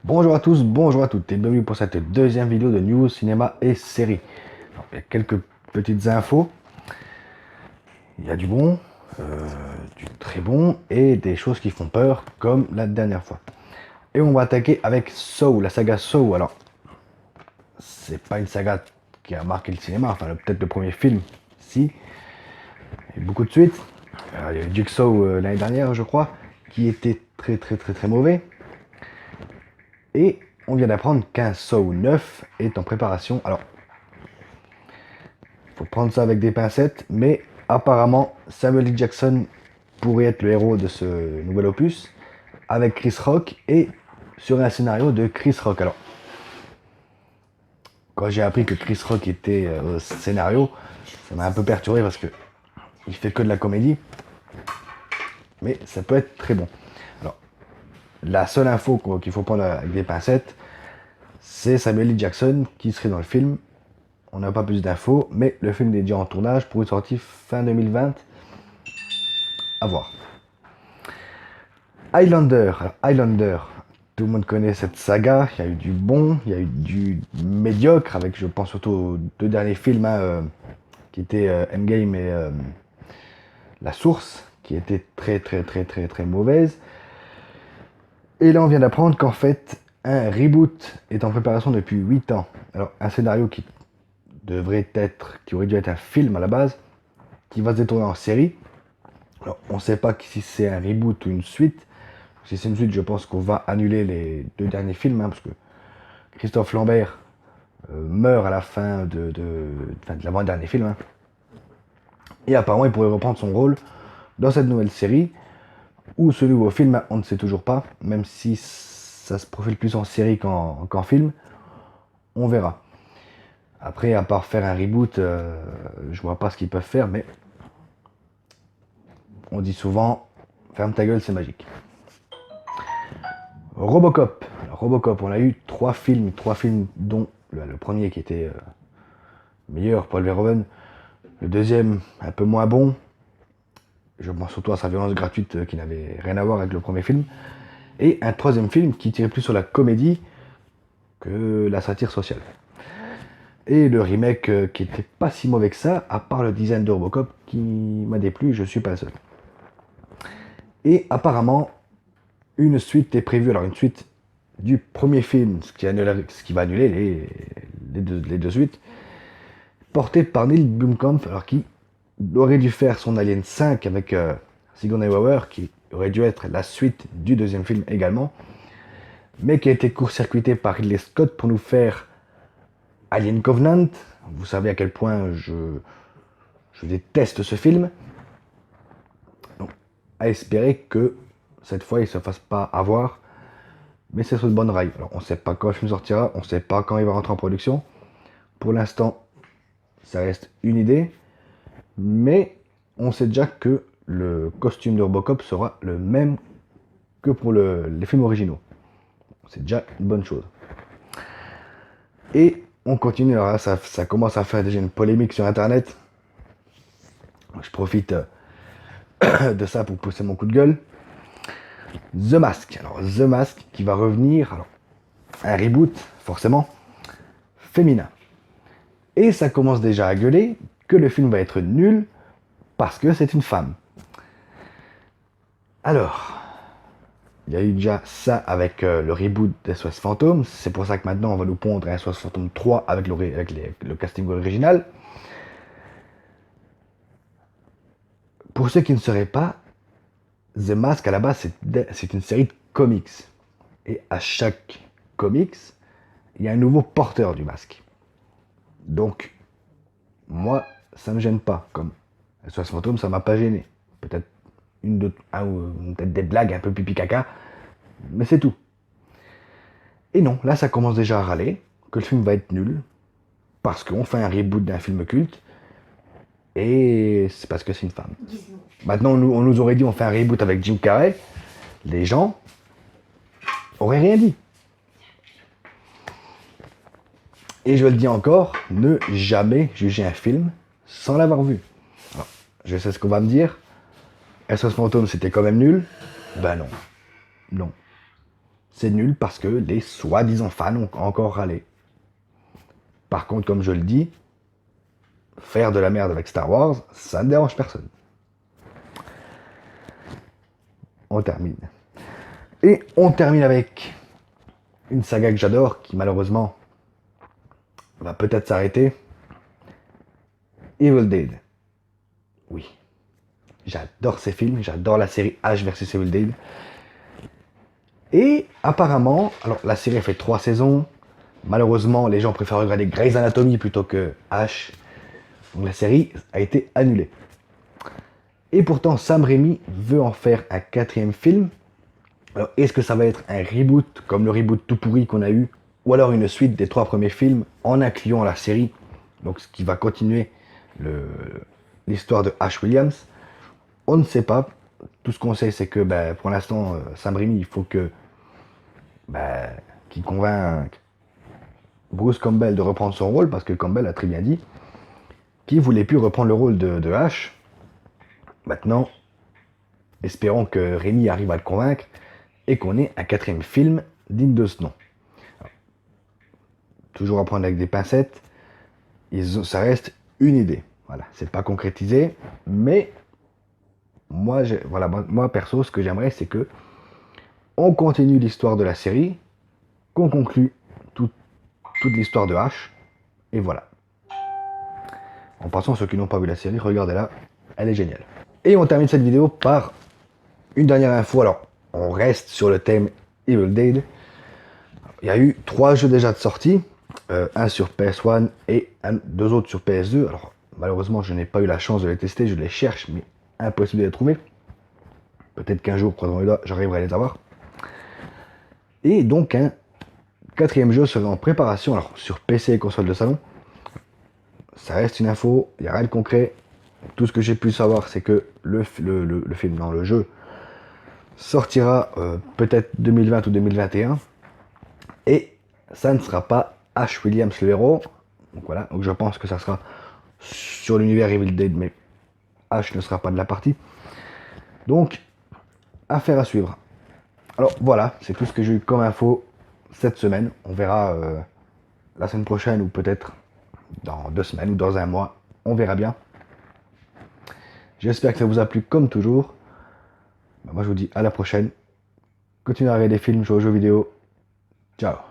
Bonjour à tous, bonjour à toutes et bienvenue pour cette deuxième vidéo de news, cinéma et séries. Alors, il y a quelques petites infos, il y a du bon, du très bon et des choses qui font peur comme la dernière fois. Et on va attaquer avec Saw, la saga Saw. Alors, c'est pas une saga qui a marqué le cinéma, enfin peut-être le premier film, si, il y a eu beaucoup de suites. Il y a eu Jigsaw l'année dernière je crois, qui était très mauvais. Et on vient d'apprendre qu'un Saw 9 est en préparation. Alors, faut prendre ça avec des pincettes, mais apparemment Samuel L. Jackson pourrait être le héros de ce nouvel opus, avec Chris Rock et sur un scénario de Chris Rock. Alors, quand j'ai appris que Chris Rock était au scénario, ça m'a un peu perturbé parce que il fait que de la comédie, mais ça peut être très bon. Alors, la seule info qu'il faut prendre avec des pincettes, c'est Samuel L. Jackson qui serait dans le film. On n'a pas plus d'infos, mais le film est déjà en tournage pour une sortie fin 2020. À voir. Highlander. Alors, Highlander, tout le monde connaît cette saga. Il y a eu du bon, il y a eu du médiocre, avec je pense surtout aux deux derniers films qui étaient Endgame et La Source, qui étaient très mauvaise. Et là, on vient d'apprendre qu'en fait, un reboot est en préparation depuis 8 ans. Alors, un scénario qui aurait dû être un film à la base, qui va se détourner en série. Alors, on ne sait pas si c'est un reboot ou une suite. Si c'est une suite, je pense qu'on va annuler les deux derniers films, parce que Christophe Lambert meurt à la fin de l'avant-dernier film. Et apparemment, il pourrait reprendre son rôle dans cette nouvelle série, ou ce nouveau film, on ne sait toujours pas, même si ça se profile plus en série qu'en film, on verra. Après, à part faire un reboot, je vois pas ce qu'ils peuvent faire, mais on dit souvent, ferme ta gueule, c'est magique. Robocop. Alors, Robocop, on a eu trois films dont le premier qui était meilleur, Paul Verhoeven, le deuxième un peu moins bon, je pense surtout à sa violence gratuite qui n'avait rien à voir avec le premier film, et un troisième film qui tirait plus sur la comédie que la satire sociale. Et le remake qui était pas si mauvais que ça, à part le design de Robocop qui m'a déplu, je suis pas le seul. Et apparemment, une suite est prévue, alors une suite du premier film, ce qui va annuler les deux suites, portée par Neil Blomkamp, alors qui aurait dû faire son Alien 5 avec Sigourney Weaver, qui aurait dû être la suite du deuxième film également, mais qui a été court-circuité par Ridley Scott pour nous faire Alien Covenant. Vous savez à quel point je déteste ce film. Donc, à espérer que cette fois il ne se fasse pas avoir, mais c'est sur de bonnes rails. Alors on ne sait pas quand le film sortira, on ne sait pas quand il va rentrer en production. Pour l'instant, ça reste une idée, mais on sait déjà que le costume de Robocop sera le même que pour les films originaux. C'est déjà une bonne chose. Et on continue, alors là, ça commence à faire déjà une polémique sur internet. Je profite de ça pour pousser mon coup de gueule. The Mask. Alors The Mask qui va revenir, alors un reboot forcément féminin. Et ça commence déjà à gueuler que le film va être nul parce que c'est une femme. Alors, il y a eu déjà ça avec le reboot d'SOS Fantôme. C'est pour ça que maintenant on va nous pondre un SOS Fantôme 3 avec le casting original. Pour ceux qui ne sauraient pas, The Mask à la base c'est une série de comics. Et à chaque comics, il y a un nouveau porteur du masque. Donc, moi, ça me gêne pas. Comme SOS Fantôme, ça m'a pas gêné. Peut-être peut-être des blagues un peu pipi caca, mais c'est tout. Et non, là ça commence déjà à râler, que le film va être nul, parce qu'on fait un reboot d'un film culte, et c'est parce que c'est une femme. Maintenant on nous aurait dit on fait un reboot avec Jim Carrey, les gens auraient rien dit. Et je le dis encore, ne jamais juger un film sans l'avoir vu. Alors, je sais ce qu'on va me dire, SOS Fantôme c'était quand même nul. Ben non. Non. c'est nul parce que les soi-disant fans ont encore râlé. Par contre, comme je le dis, faire de la merde avec Star Wars, ça ne dérange personne. On termine. Et on termine avec une saga que j'adore, qui malheureusement va peut-être s'arrêter. Evil Dead. Oui. J'adore ces films, j'adore la série Ash vs Evil Dead. Et apparemment, alors la série a fait 3 saisons. Malheureusement, les gens préfèrent regarder Grey's Anatomy plutôt que Ash. Donc la série a été annulée. Et pourtant, Sam Raimi veut en faire un 4e film. Alors, est-ce que ça va être un reboot, comme le reboot tout pourri qu'on a eu, ou alors une suite des 3 premiers films, en incluant la série, donc ce qui va continuer l'histoire de Ash Williams? On ne sait pas. Tout ce qu'on sait, c'est que pour l'instant, Sam Raimi, il faut qu'il convainque Bruce Campbell de reprendre son rôle, parce que Campbell a très bien dit qu'il voulait plus reprendre le rôle de Ash. Maintenant, espérons que Raimi arrive à le convaincre et qu'on ait un 4e film digne de ce nom. Alors, toujours à prendre avec des pincettes, ça reste une idée. Voilà, c'est pas concrétisé, mais moi perso, ce que j'aimerais, c'est que on continue l'histoire de la série, qu'on conclue toute l'histoire de Ash, et voilà. En passant, ceux qui n'ont pas vu la série, regardez-la, elle est géniale. Et on termine cette vidéo par une dernière info. Alors, on reste sur le thème Evil Dead. Il y a eu 3 jeux déjà de sortie, un sur PS1 et 2 autres sur PS2. Alors, malheureusement, je n'ai pas eu la chance de les tester, je les cherche, mais impossible de les trouver. Peut-être qu'un jour, croisons les doigts, j'arriverai à les avoir. Et donc, un 4e jeu serait en préparation, alors sur PC et console de salon. Ça reste une info, il n'y a rien de concret. Tout ce que j'ai pu savoir, c'est que le jeu sortira peut-être 2020 ou 2021. Et ça ne sera pas Ash Williams le héros. Donc voilà, donc je pense que ça sera sur l'univers Evil Dead, mais Ash ne sera pas de la partie. Donc, affaire à suivre. Alors voilà, c'est tout ce que j'ai eu comme info cette semaine. On verra la semaine prochaine ou peut-être dans 2 semaines ou dans un mois. On verra bien. J'espère que ça vous a plu comme toujours. Moi je vous dis à la prochaine. Continuez à regarder des films, jouer aux jeux vidéo. Ciao.